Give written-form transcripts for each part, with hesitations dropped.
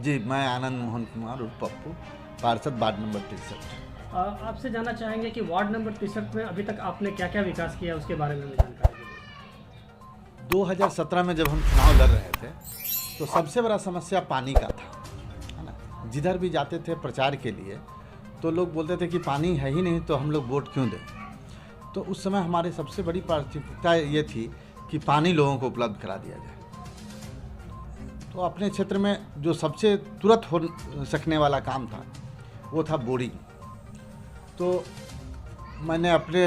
जी, मैं आनंद मोहन कुमार उर्फ पप्पू, पार्षद वार्ड नंबर 63। आपसे जानना चाहेंगे कि वार्ड नंबर 63 में अभी तक आपने क्या क्या विकास किया, उसके बारे में हमें जानकारी दीजिए। 2017 में जब हम चुनाव लड़ रहे थे तो सबसे बड़ा समस्या पानी का था, है ना। जिधर भी जाते थे प्रचार के लिए तो लोग बोलते थे कि पानी है ही नहीं तो हम लोग वोट क्यों दें। तो उस समय हमारी सबसे बड़ी प्राथमिकता ये थी कि पानी लोगों को उपलब्ध करा दिया जाए। तो अपने क्षेत्र में जो सबसे तुरंत हो सकने वाला काम था वो था बोरिंग। तो मैंने अपने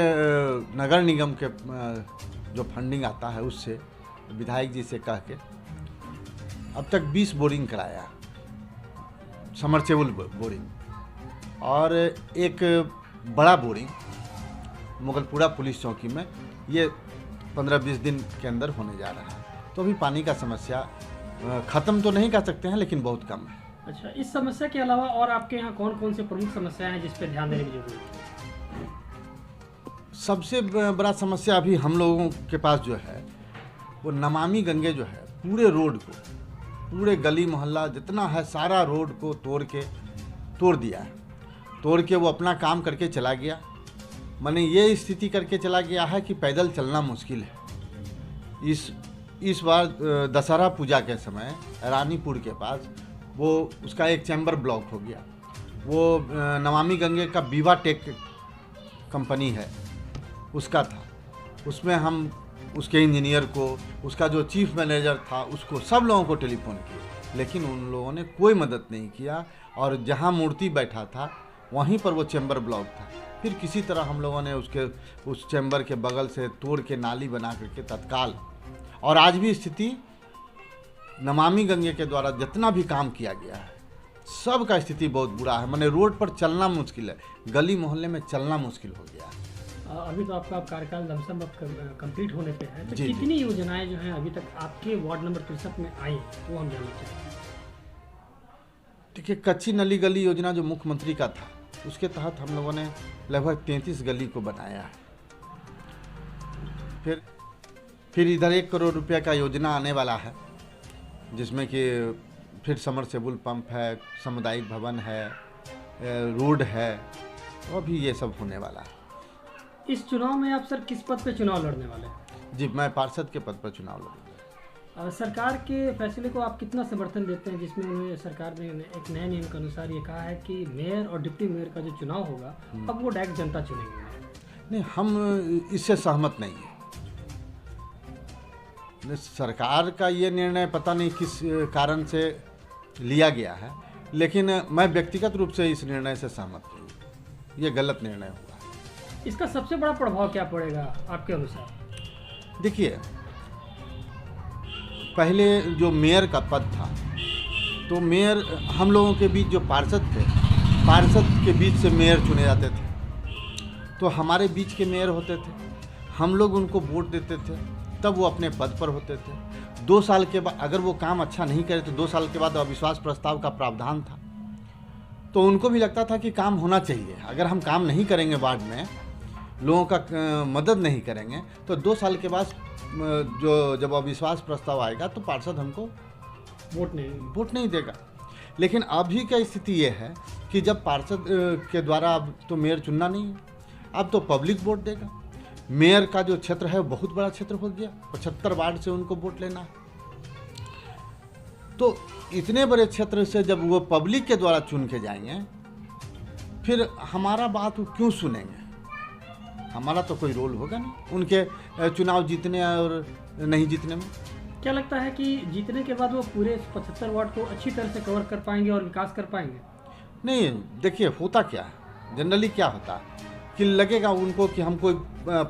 नगर निगम के जो फंडिंग आता है उससे विधायक जी से कह के अब तक 20 बोरिंग कराया, समरसेबल बोरिंग, और एक बड़ा बोरिंग मुगलपुरा पुलिस चौकी में ये 15-20 दिन के अंदर होने जा रहा है। तो अभी पानी का समस्या ख़त्म तो नहीं कर सकते हैं लेकिन बहुत कम है। अच्छा, इस समस्या के अलावा और आपके यहाँ कौन कौन से प्रमुख समस्याएं हैं जिस पर ध्यान देने की जरूरत है? सबसे बड़ा समस्या अभी हम लोगों के पास जो है वो नमामि गंगे जो है पूरे रोड को, पूरे गली मोहल्ला जितना है सारा रोड को तोड़ दिया है। तोड़ के वो अपना काम करके चला गया। माने ये स्थिति करके चला गया है कि पैदल चलना मुश्किल है। इस बार दशहरा पूजा के समय रानीपुर के पास वो उसका एक चैम्बर ब्लॉक हो गया। वो नमामि गंगे का बीवा टेक कंपनी है उसका था। उसमें हम उसके इंजीनियर को, उसका जो चीफ मैनेजर था उसको, सब लोगों को टेलीफोन किए लेकिन उन लोगों ने कोई मदद नहीं किया। और जहां मूर्ति बैठा था वहीं पर वो चैम्बर ब्लॉक था। फिर किसी तरह हम लोगों ने उस चैम्बर के बगल से तोड़ के नाली बना करके तत्काल, और आज भी स्थिति नमामि गंगे के द्वारा जितना भी काम किया गया है सब का स्थिति बहुत बुरा है। माने रोड पर चलना मुश्किल है, गली मोहल्ले में चलना मुश्किल हो गया है। अभी तो आपका कार्यकाल लमसम अब कंप्लीट होने पे है, तो जी, कितनी योजनाएं जो हैं अभी तक आपके वार्ड नंबर 63 में आई वो हम जानना चाहेंगे। देखिए, कच्ची नली गली योजना जो मुख्यमंत्री का था उसके तहत हम लोगों ने लगभग 33 गली को बनाया है। फिर इधर 1 करोड़ रुपये का योजना आने वाला है जिसमें कि फिर समरसेबुल पंप है, सामुदायिक भवन है, रोड है, और भी ये सब होने वाला है। इस चुनाव में आप सर किस पद पे चुनाव लड़ने वाले हैं? जी, मैं पार्षद के पद पर चुनाव लड़ूंगा। सरकार के फैसले को आप कितना समर्थन देते हैं जिसमें उन्होंने सरकार ने एक नए नियम के अनुसार ये कहा है कि मेयर और डिप्टी मेयर का जो चुनाव होगा अब वो डायरेक्ट जनता चुनेंगे? नहीं, हम इससे सहमत नहीं है। सरकार का ये निर्णय पता नहीं किस कारण से लिया गया है, लेकिन मैं व्यक्तिगत रूप से इस निर्णय से सहमत नहीं हूँ। ये गलत निर्णय हुआ है। इसका सबसे बड़ा प्रभाव क्या पड़ेगा आपके अनुसार? देखिए, पहले जो मेयर का पद था तो मेयर, हम लोगों के बीच जो पार्षद थे, पार्षद के बीच से मेयर चुने जाते थे। तो हमारे बीच के मेयर होते थे, हम लोग उनको वोट देते थे, तब वो अपने पद पर होते थे। 2 साल के बाद अगर वो काम अच्छा नहीं करे तो 2 साल के बाद अविश्वास प्रस्ताव का प्रावधान था। तो उनको भी लगता था कि काम होना चाहिए। अगर हम काम नहीं करेंगे वार्ड में, लोगों का मदद नहीं करेंगे, तो 2 साल के बाद जब अविश्वास प्रस्ताव आएगा तो पार्षद हमको वोट नहीं देगा। लेकिन अभी का स्थिति ये है कि जब पार्षद के द्वारा अब तो मेयर चुनना नहीं है, अब तो पब्लिक वोट देगा। मेयर का जो क्षेत्र है वो बहुत बड़ा क्षेत्र हो गया, 75 वार्ड से उनको वोट लेना है। तो इतने बड़े क्षेत्र से जब वो पब्लिक के द्वारा चुन के जाएंगे, फिर हमारा बात वो क्यों सुनेंगे? हमारा तो कोई रोल होगा नहीं उनके चुनाव जीतने और नहीं जीतने में। क्या लगता है कि जीतने के बाद वो पूरे 75 वार्ड को अच्छी तरह से कवर कर पाएंगे और विकास कर पाएंगे? नहीं, देखिए, होता क्या है, जनरली क्या होता है कि लगेगा उनको कि हम कोई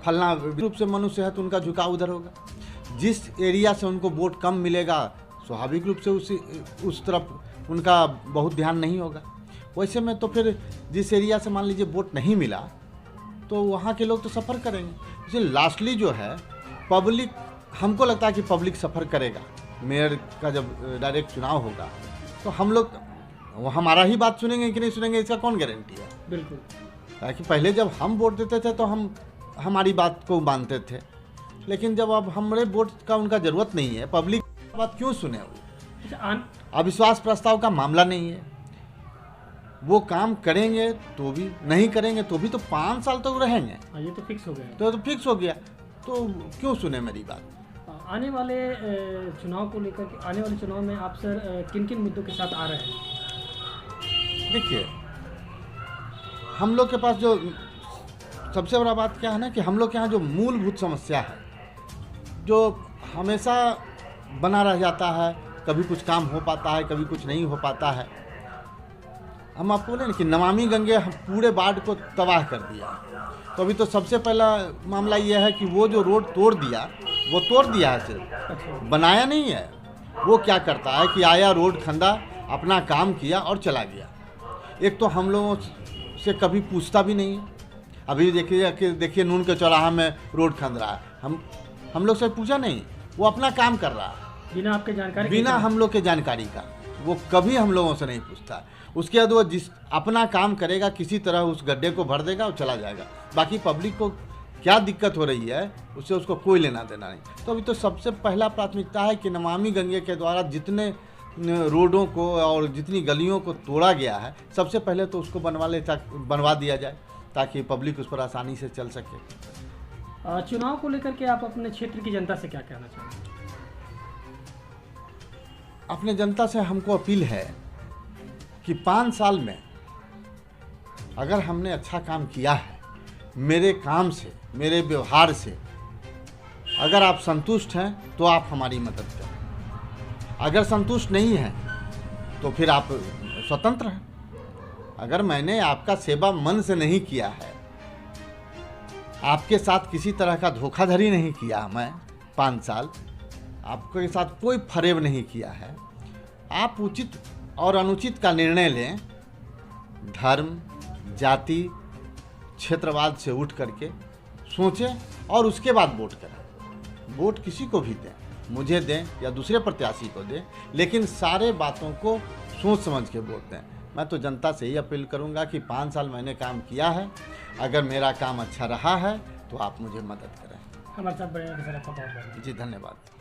फलना रूप से मनुष्य है तो उनका झुकाव उधर होगा। जिस एरिया से उनको वोट कम मिलेगा स्वाभाविक रूप से उस तरफ उनका बहुत ध्यान नहीं होगा। वैसे में तो फिर जिस एरिया से मान लीजिए वोट नहीं मिला तो वहाँ के लोग तो सफ़र करेंगे। इसलिए लास्टली जो है पब्लिक, हमको लगता है कि पब्लिक सफ़र करेगा। मेयर का जब डायरेक्ट चुनाव होगा तो हम लोग वो हमारा ही बात सुनेंगे कि नहीं सुनेंगे, इसका कौन गारंटी है? बिल्कुल। ताकि पहले जब हम वोट देते थे तो हम हमारी बात को मानते थे, लेकिन जब अब हमारे वोट का उनका ज़रूरत नहीं है, पब्लिक बात क्यों सुने वो? अविश्वास प्रस्ताव का मामला नहीं है। वो काम करेंगे तो भी, नहीं करेंगे तो भी, तो 5 साल तक रहेंगे। ये तो फिक्स हो गया। तो फिक्स हो गया, तो क्यों सुने मेरी बात। आने वाले चुनाव को लेकर के, आने वाले चुनाव में आप सर किन किन मुद्दों के साथ आ रहे हैं? देखिए, हम लोग के पास जो सबसे बड़ा बात क्या है ना, कि हम लोग के यहाँ जो मूलभूत समस्या है, जो हमेशा बना रह जाता है, कभी कुछ काम हो पाता है, कभी कुछ नहीं हो पाता है। हम आपको बोले ना कि नमामि गंगे पूरे वार्ड को तबाह कर दिया। तो अभी तो सबसे पहला मामला ये है कि वो जो रोड तोड़ दिया, वो तोड़ दिया है, सिर्फ बनाया नहीं है। वो क्या करता है कि आया, रोड खंदा, अपना काम किया और चला गया। एक तो हम लोगों से कभी पूछता भी नहीं है। अभी देखिए नून के चौराहा में रोड खंद रहा है, हम लोग से पूछा नहीं, वो अपना काम कर रहा है बिना आपके जानकारी, बिना हम लोग के जानकारी का। वो कभी हम लोगों से नहीं पूछता। उसके बाद वो जिस अपना काम करेगा, किसी तरह उस गड्ढे को भर देगा और चला जाएगा। बाकी पब्लिक को क्या दिक्कत हो रही है उससे उसको कोई लेना देना नहीं। तो अभी तो सबसे पहला प्राथमिकता है कि नमामि गंगे के द्वारा जितने रोडों को और जितनी गलियों को तोड़ा गया है, सबसे पहले तो उसको बनवा दिया जाए, ताकि पब्लिक उस पर आसानी से चल सके। चुनाव को लेकर के आप अपने क्षेत्र की जनता से क्या कहना चाहेंगे? अपने जनता से हमको अपील है कि 5 साल में अगर हमने अच्छा काम किया है, मेरे काम से, मेरे व्यवहार से अगर आप संतुष्ट हैं तो आप हमारी मदद करें। अगर संतुष्ट नहीं हैं तो फिर आप स्वतंत्र हैं। अगर मैंने आपका सेवा मन से नहीं किया है, आपके साथ किसी तरह का धोखाधड़ी नहीं किया, मैं 5 साल आपके साथ कोई फरेब नहीं किया है, आप उचित और अनुचित का निर्णय लें। धर्म, जाति, क्षेत्रवाद से उठ करके सोचें और उसके बाद वोट करें। वोट किसी को भी दें, मुझे दें या दूसरे प्रत्याशी को दें, लेकिन सारे बातों को सोच समझ के वोट दें। मैं तो जनता से ही अपील करूंगा कि 5 साल मैंने काम किया है, अगर मेरा काम अच्छा रहा है तो आप मुझे मदद करें। हमारे साथ बड़े सर, अच्छा बहुत जी, धन्यवाद।